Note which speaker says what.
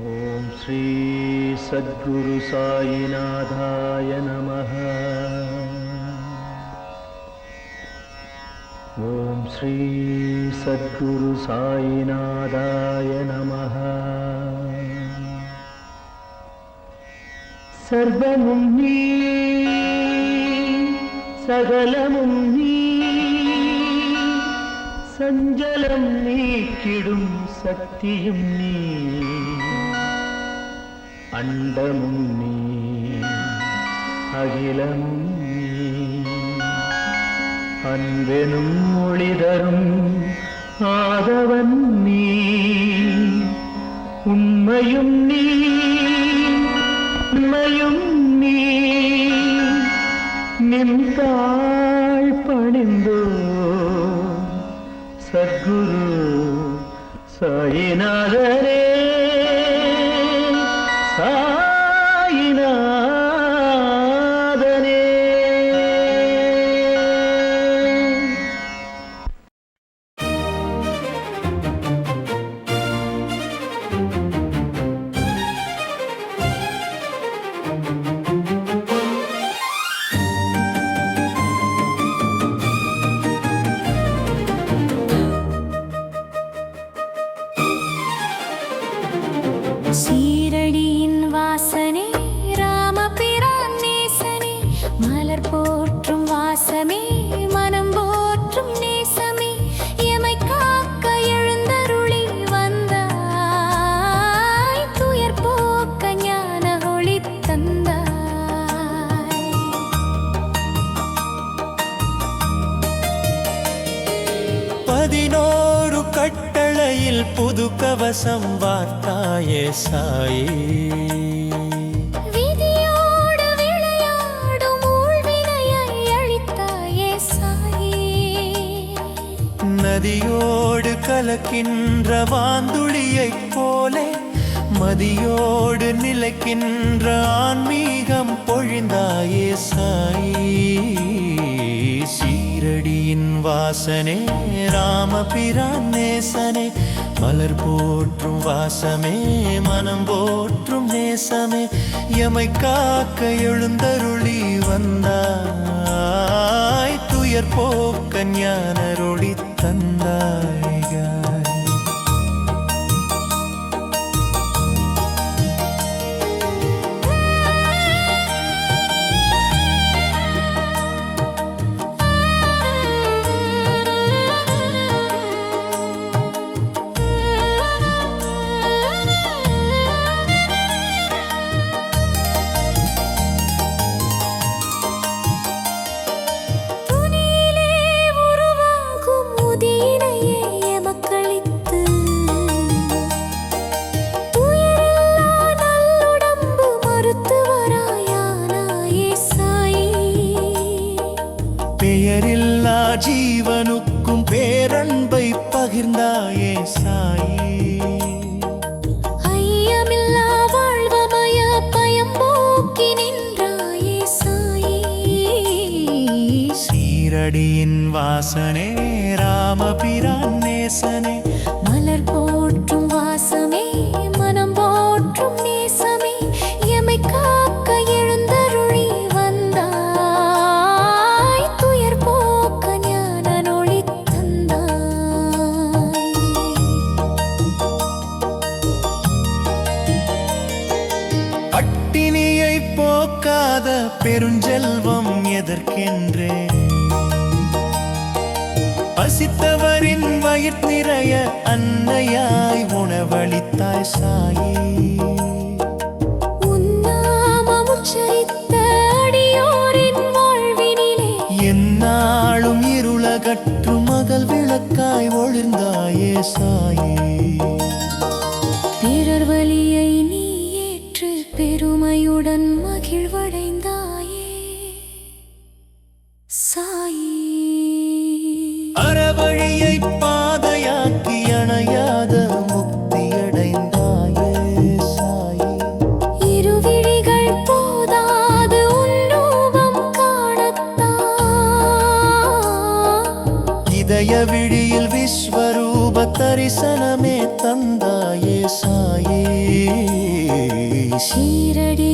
Speaker 1: ஓம் ஸ்ரீ சத்குரு சாயிநாதாய நமः. ஓம் ஸ்ரீ சத்குரு சாயிநாதாய நமः. சர்வமும் நீ, சகலமும் நீ, சஞ்சலம் நீக்கிடும் சக்தியும் நீ, அண்டமும் நீ, அகிலமும் நீ, அன்பெனும் ஒளிதரும் ஆதவன் நீ, உண்மையும் நீ, உண்மையும் நீ, நின்றாள் பணிந்தோ சத்குரு சாயிநாதரே.
Speaker 2: சீரடியின் வாசனே ராமபிரான் நேசனே, மலர் போற்றும் வாசமே மனம் போற்றும் நேசமே, எமை காக்க எழுந்தருளி வந்தாய், துயர் போக்க ஞான ஒளி தந்தாய்.
Speaker 3: 11 கட்டளையில் புது கவசம் வார்த்தாயே சாயி,
Speaker 2: விதியோடு விளையாடும் ஊழ்வினையை அழித்தாயே சாயி,
Speaker 3: நதியோடு கலக்கின்ற வாந்துளியைப் போலே மதியோடு நிலைக்கின்ற ஆன்மீகம் பொழிந்தாயே சாயி. சீரடியின் வாசனே ராமபிரான் நேசனே, மலர் போற்றும் வாசமே மனம் போற்றும் நேசமே, எமை காக்க எழுந்தருளி வந்தாய், துயர் போக்க ஞானருளி தந்தாய். பெயரில்லா ஜீவனுக்கும் பேரன்பை பகிர்ந்தாயே சாயி,
Speaker 2: ஐயமில்லா வாழ்வமய பயம் போக்கி நின்றாயே சாயி.
Speaker 3: சீரடியின் வாசனே ராமபிரான் நேசனே,
Speaker 2: மலர் போற்றும் வாசமே மனம் போற்றும் நேசமே, எமை காக்க எழுந்தருளி வந்தாய், துயர் போக்க ஞான ஒளி தந்தாய்.
Speaker 3: பட்டினியை போக்காத பெருஞ்செல்வம் எதற்கென்றே, பசித்தவரின் வயிற் நிறைய அன்னையாய் உணவளித்தாய் சாயி,
Speaker 2: உன்னாமம் உச்சரித்த அடியோரின் வாழ்வினிலே
Speaker 3: எந்நாளும் இருளகற்று மகள் விளக்காய் ஒளிர்ந்தாயே சாயி.
Speaker 2: பிறர் வலியை நீ ஏற்று பெருமையுடன் மகிழ்வடைந்தாயே சாயி.
Speaker 3: அறவழியை பாதையாக்கி அணையாத முக்தியடைந்தாயே சாயி.
Speaker 2: இருவிழிகள் போதாது உன் ரூபம் காணத்தான்,
Speaker 3: இதய விழியில் விஸ்வரூப தரிசனமே தந்தாயே சாயே.
Speaker 2: ஷீரடி